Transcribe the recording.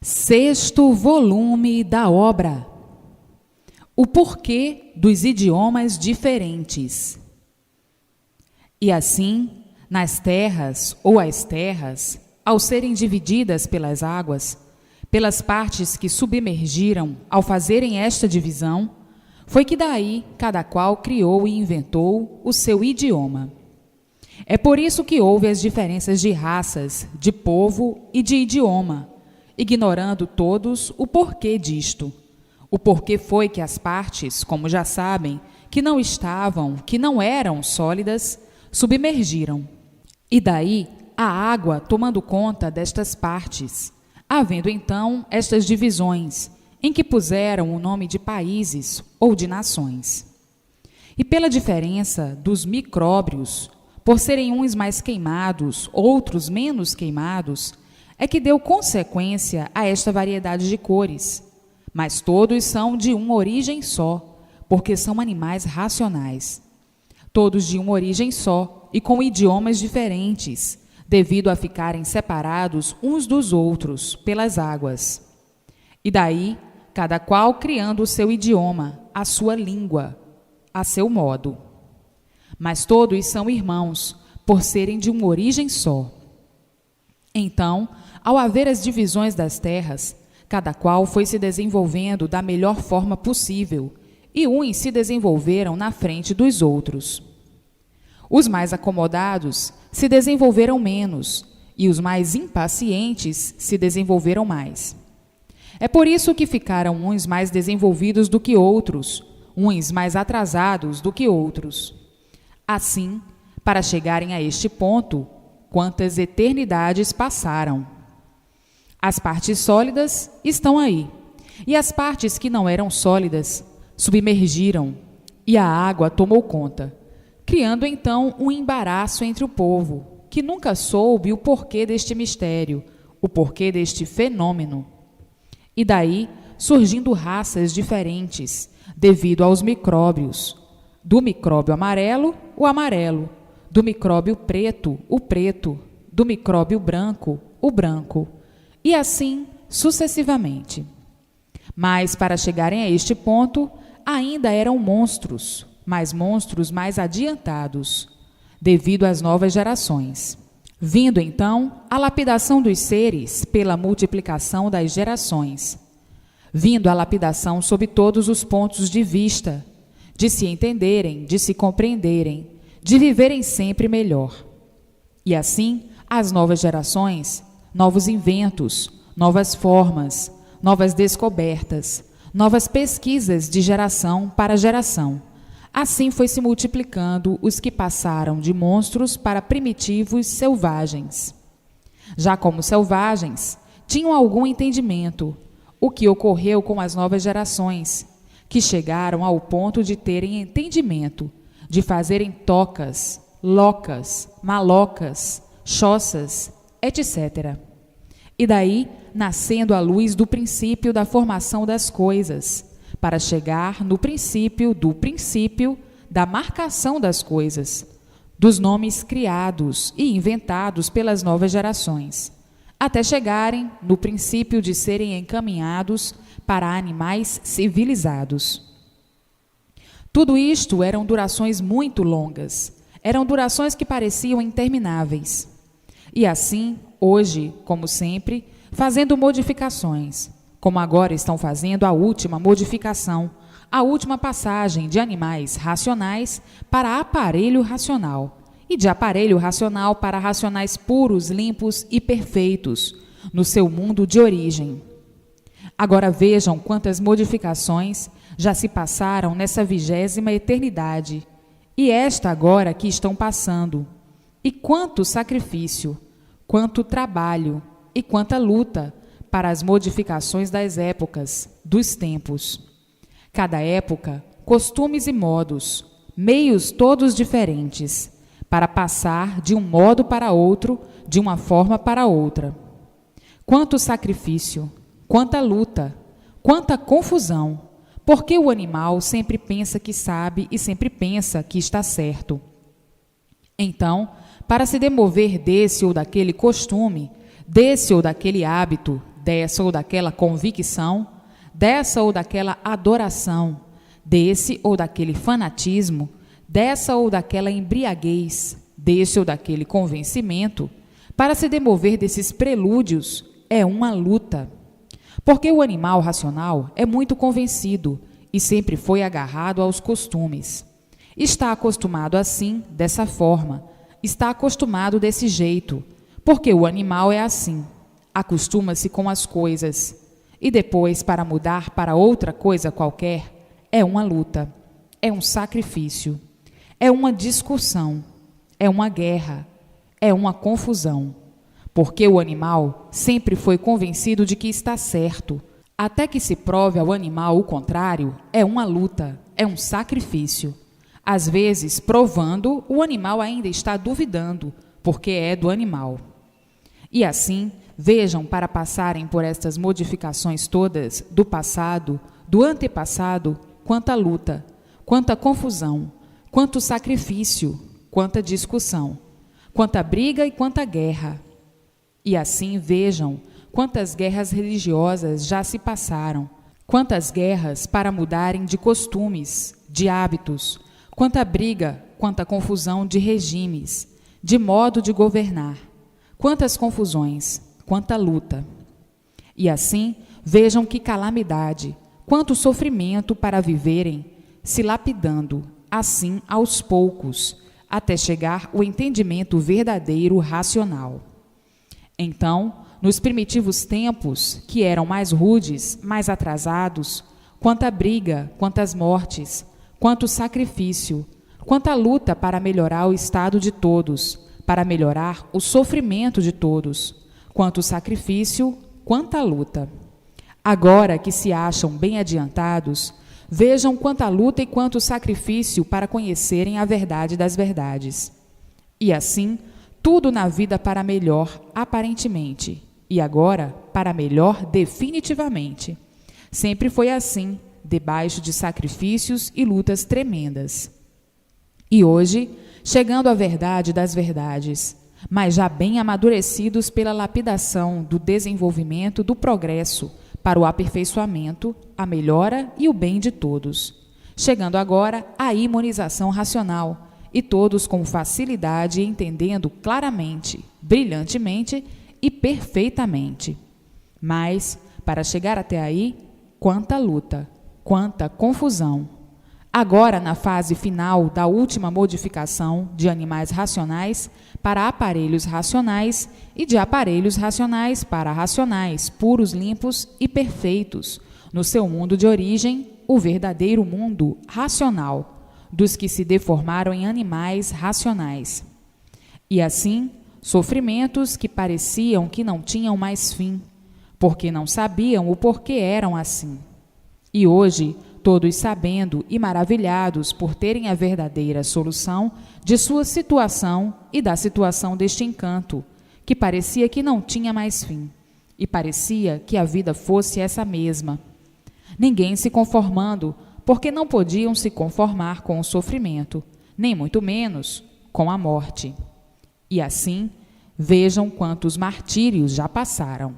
Sexto volume da obra. O porquê dos idiomas diferentes. E assim, nas terras ou as terras, ao serem divididas pelas águas, pelas partes que submergiram ao fazerem esta divisão, foi que daí cada qual criou e inventou o seu idioma. É por isso que houve as diferenças de raças, de povo e de idioma, ignorando todos o porquê disto. O porquê foi que as partes, como já sabem, que não estavam, que não eram sólidas, submergiram. E daí a água tomando conta destas partes, havendo então estas divisões, em que puseram o nome de países ou de nações. E pela diferença dos micróbios, por serem uns mais queimados, outros menos queimados, é que deu consequência a esta variedade de cores. Mas todos são de uma origem só, porque são animais racionais. Todos de uma origem só e com idiomas diferentes, devido a ficarem separados uns dos outros pelas águas. E daí, cada qual criando o seu idioma, a sua língua, a seu modo. Mas todos são irmãos, por serem de uma origem só. Então, ao haver as divisões das terras, cada qual foi se desenvolvendo da melhor forma possível, e uns se desenvolveram na frente dos outros. Os mais acomodados se desenvolveram menos, e os mais impacientes se desenvolveram mais. É por isso que ficaram uns mais desenvolvidos do que outros, uns mais atrasados do que outros. Assim, para chegarem a este ponto, quantas eternidades passaram. As partes sólidas estão aí, e as partes que não eram sólidas submergiram, e a água tomou conta, criando então um embaraço entre o povo, que nunca soube o porquê deste mistério, o porquê deste fenômeno. E daí surgindo raças diferentes, devido aos micróbios. Do micróbio amarelo, o amarelo. Do micróbio preto, o preto. Do micróbio branco, o branco. E assim sucessivamente. Mas para chegarem a este ponto, ainda eram monstros, mas monstros mais adiantados, devido às novas gerações. Vindo então a lapidação dos seres pela multiplicação das gerações. Vindo a lapidação sob todos os pontos de vista, de se entenderem, de se compreenderem, de viverem sempre melhor. E assim, as novas gerações, novos inventos, novas formas, novas descobertas, novas pesquisas de geração para geração. Assim foi se multiplicando os que passaram de monstros para primitivos selvagens. Já como selvagens, tinham algum entendimento, o que ocorreu com as novas gerações, que chegaram ao ponto de terem entendimento, de fazerem tocas, locas, malocas, choças, etc. E daí, nascendo a luz do princípio da formação das coisas, para chegar no princípio do princípio da marcação das coisas, dos nomes criados e inventados pelas novas gerações, até chegarem no princípio de serem encaminhados para animais civilizados. Tudo isto eram durações muito longas, eram durações que pareciam intermináveis. E assim, hoje, como sempre, fazendo modificações, como agora estão fazendo a última modificação, a última passagem de animais racionais para aparelho racional, e de aparelho racional para racionais puros, limpos e perfeitos, no seu mundo de origem. Agora vejam quantas modificações já se passaram nessa 20ª eternidade, e esta agora que estão passando. E quanto sacrifício, quanto trabalho e quanta luta para as modificações das épocas, dos tempos. Cada época, costumes e modos, meios todos diferentes, para passar de um modo para outro, de uma forma para outra. Quanto sacrifício, quanta luta, quanta confusão, porque o animal sempre pensa que sabe e sempre pensa que está certo. Então, para se demover desse ou daquele costume, desse ou daquele hábito, dessa ou daquela convicção, dessa ou daquela adoração, desse ou daquele fanatismo, dessa ou daquela embriaguez, desse ou daquele convencimento, para se demover desses prelúdios, é uma luta. Porque o animal racional é muito convencido e sempre foi agarrado aos costumes. Está acostumado assim, dessa forma, está acostumado desse jeito, porque o animal é assim, acostuma-se com as coisas, e depois, para mudar para outra coisa qualquer, é uma luta, é um sacrifício, é uma discussão, é uma guerra, é uma confusão, porque o animal sempre foi convencido de que está certo. Até que se prove ao animal o contrário, é uma luta, é um sacrifício. Às vezes, provando, o animal ainda está duvidando, porque é do animal. E assim, vejam, para passarem por estas modificações todas do passado, do antepassado, quanta luta, quanta confusão, quanto sacrifício, quanta discussão, quanta briga e quanta guerra. E assim, vejam, quantas guerras religiosas já se passaram, quantas guerras para mudarem de costumes, de hábitos, quanta briga, quanta confusão de regimes, de modo de governar, quantas confusões, quanta luta. E assim, vejam que calamidade, quanto sofrimento para viverem, se lapidando, assim aos poucos, até chegar o entendimento verdadeiro racional. Então, nos primitivos tempos, que eram mais rudes, mais atrasados, quanta briga, quantas mortes, quanto sacrifício, quanta luta para melhorar o estado de todos, para melhorar o sofrimento de todos, quanto sacrifício, quanta luta. Agora que se acham bem adiantados, vejam quanta luta e quanto sacrifício para conhecerem a verdade das verdades. E assim, tudo na vida para melhor, aparentemente, e agora para melhor definitivamente. Sempre foi assim, debaixo de sacrifícios e lutas tremendas. E hoje, chegando à verdade das verdades, mas já bem amadurecidos pela lapidação do desenvolvimento do progresso para o aperfeiçoamento, a melhora e o bem de todos. Chegando agora à imunização racional, e todos com facilidade entendendo claramente, brilhantemente e perfeitamente. Mas, para chegar até aí, quanta luta, quanta confusão. Agora, na fase final da última modificação de animais racionais para aparelhos racionais e de aparelhos racionais para racionais, puros, limpos e perfeitos, no seu mundo de origem, o verdadeiro mundo racional, dos que se deformaram em animais racionais. E assim, sofrimentos que pareciam que não tinham mais fim, porque não sabiam o porquê eram assim. E hoje, todos sabendo e maravilhados por terem a verdadeira solução de sua situação e da situação deste encanto, que parecia que não tinha mais fim, e parecia que a vida fosse essa mesma. Ninguém se conformando, porque não podiam se conformar com o sofrimento, nem muito menos com a morte. E assim, vejam quantos martírios já passaram.